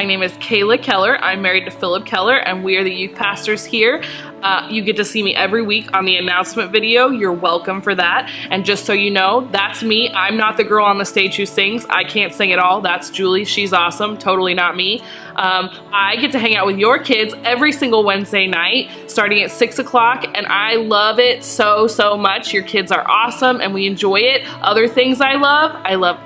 name is Kayla Keller. I'm married to Philip Keller, and we are the youth pastors here. You get to see me every week on the announcement video. You're welcome for that. And just so you know, that's me. I'm not the girl on the stage who sings. I can't sing at all. That's Julie. She's awesome. Totally not me. I get to hang out with your kids every single Wednesday night, starting at 6 o'clock, and I love it so much. Your kids are awesome, and we enjoy it. Other things I love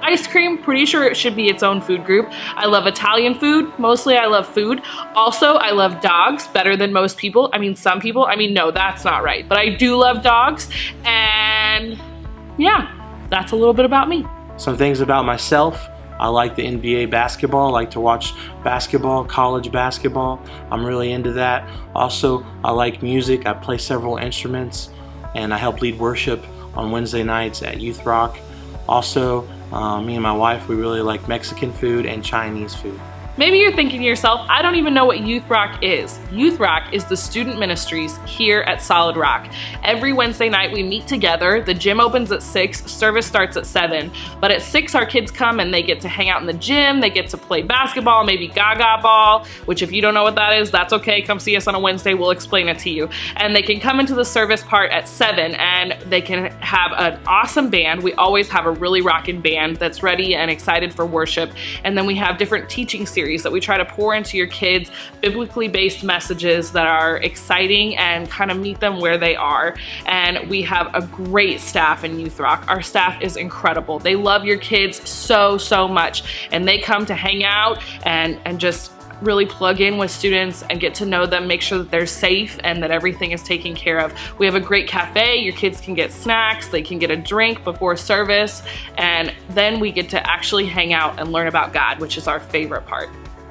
ice cream. Pretty sure it should be its own food group. I love Italian food. Mostly I love food. Also, I love dogs better than most people. I mean, some people. I mean, no, that's not right. But I do love dogs. And yeah, that's a little bit about me. Some things about myself. I like the NBA basketball. I like to watch basketball, college basketball. I'm really into that. Also, I like music. I play several instruments, and I help lead worship on Wednesday nights at Youth Rock. Also, me and my wife, we really like Mexican food and Chinese food. Maybe you're thinking to yourself, I don't even know what Youth Rock is. Youth Rock is the student ministries here at Solid Rock. Every Wednesday night we meet together. The gym opens at 6, service starts at 7. But at 6 our kids come and they get to hang out in the gym, they get to play basketball, maybe gaga ball, which if you don't know what that is, that's okay. Come see us on a Wednesday, we'll explain it to you. And they can come into the service part at 7 and they can have an awesome band. We always have a really rockin' band that's ready and excited for worship. And then we have different teaching series that we try to pour into your kids, biblically based messages that are exciting and kind of meet them where they are. And we have a great staff in Youth Rock. Our staff is incredible. They love your kids so much, and they come to hang out and just really plug in with students and get to know them, make sure that they're safe and that everything is taken care of. We have a great cafe. Your kids can get snacks, they can get a drink before service, and then we get to actually hang out and learn about God, which is our favorite part.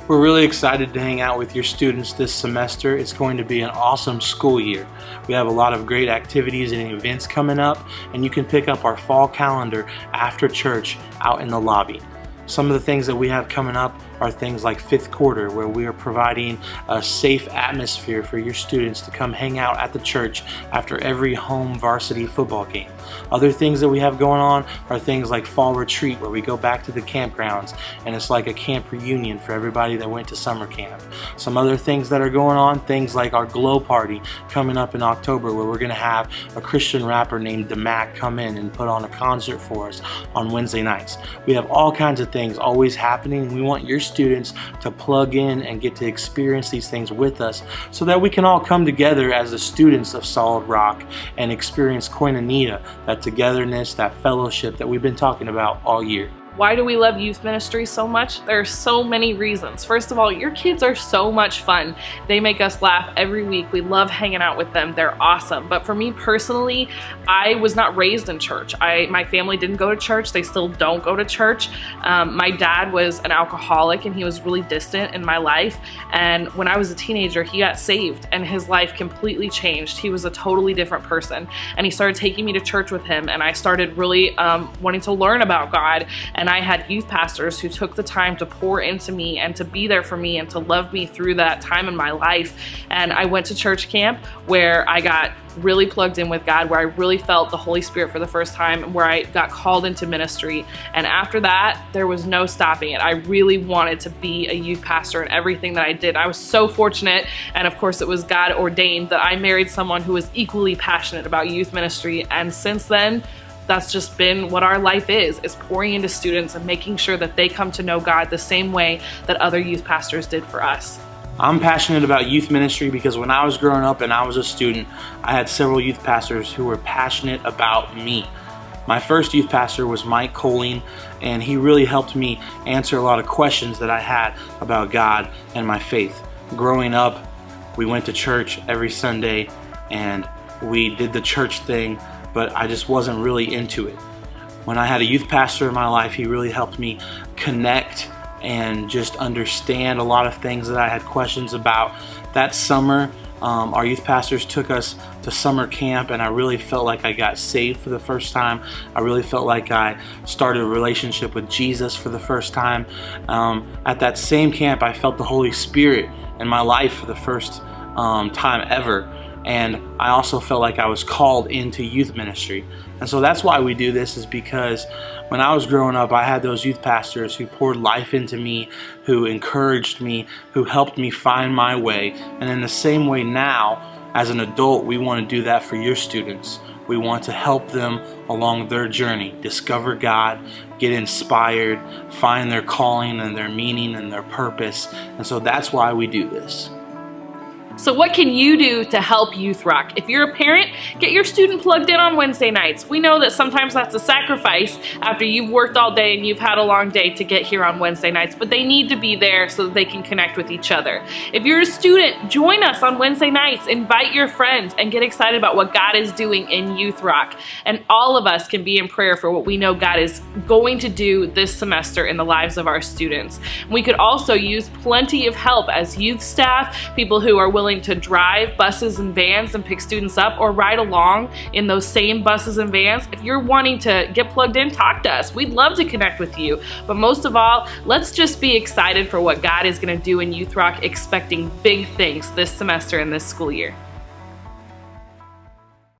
We're really excited to hang out with your students this semester. It's going to be an awesome school year. We have a lot of great activities and events coming up, and you can pick up our fall calendar after church out in the lobby. Some of the things that we have coming up are things like fifth quarter, where we are providing a safe atmosphere for your students to come hang out at the church after every home varsity football game. Other things that we have going on are things like fall retreat, where we go back to the campgrounds and it's like a camp reunion for everybody that went to summer camp. Some other things that are going on, things like our Glow Party coming up in October, where we're going to have a Christian rapper named DeMac come in and put on a concert for us on Wednesday nights. We have all kinds of things always happening. We want your students to plug in and get to experience these things with us so that we can all come together as the students of Solid Rock and experience koinonia, that togetherness, that fellowship that we've been talking about all year. Why do we love youth ministry so much? There are so many reasons. First of all, your kids are so much fun. They make us laugh every week. We love hanging out with them. They're awesome. But for me personally, I was not raised in church. My family didn't go to church. They still don't go to church. My dad was an alcoholic and he was really distant in my life. And when I was a teenager, he got saved and his life completely changed. He was a totally different person. And he started taking me to church with him, and I started really wanting to learn about God. And I had youth pastors who took the time to pour into me and to be there for me and to love me through that time in my life. And I went to church camp where I got really plugged in with God, where I really felt the Holy Spirit for the first time, and where I got called into ministry. And after that, there was no stopping it. I really wanted to be a youth pastor in everything that I did. I was so fortunate, and of course it was God ordained, that I married someone who was equally passionate about youth ministry. And since then, that's just been what our life is pouring into students and making sure that they come to know God the same way that other youth pastors did for us. I'm passionate about youth ministry because when I was growing up and I was a student, I had several youth pastors who were passionate about me. My first youth pastor was Mike Coling, and he really helped me answer a lot of questions that I had about God and my faith. Growing up, we went to church every Sunday and we did the church thing, but I just wasn't really into it. When I had a youth pastor in my life, he really helped me connect and just understand a lot of things that I had questions about. That summer, our youth pastors took us to summer camp, and I really felt like I got saved for the first time. I really felt like I started a relationship with Jesus for the first time. At that same camp, I felt the Holy Spirit in my life for the first time ever. and I also felt like I was called into youth ministry. And so that's why we do this, is because when I was growing up, I had those youth pastors who poured life into me, who encouraged me, who helped me find my way. And in the same way now, as an adult, we want to do that for your students. We want to help them along their journey, discover God, get inspired, find their calling and their meaning and their purpose. And so that's why we do this. So what can you do to help Youth Rock? If you're a parent, get your student plugged in on Wednesday nights. We know that sometimes that's a sacrifice after you've worked all day and you've had a long day to get here on Wednesday nights, but they need to be there so that they can connect with each other. If you're a student, join us on Wednesday nights, invite your friends, and get excited about what God is doing in Youth Rock. And all of us can be in prayer for what we know God is going to do this semester in the lives of our students. We could also use plenty of help as youth staff, people who are willing to drive buses and vans and pick students up, or ride along in those same buses and vans. If you're wanting to get plugged in, talk to us. We'd love to connect with you. But most of all, let's just be excited for what God is going to do in Youth Rock, expecting big things this semester and this school year.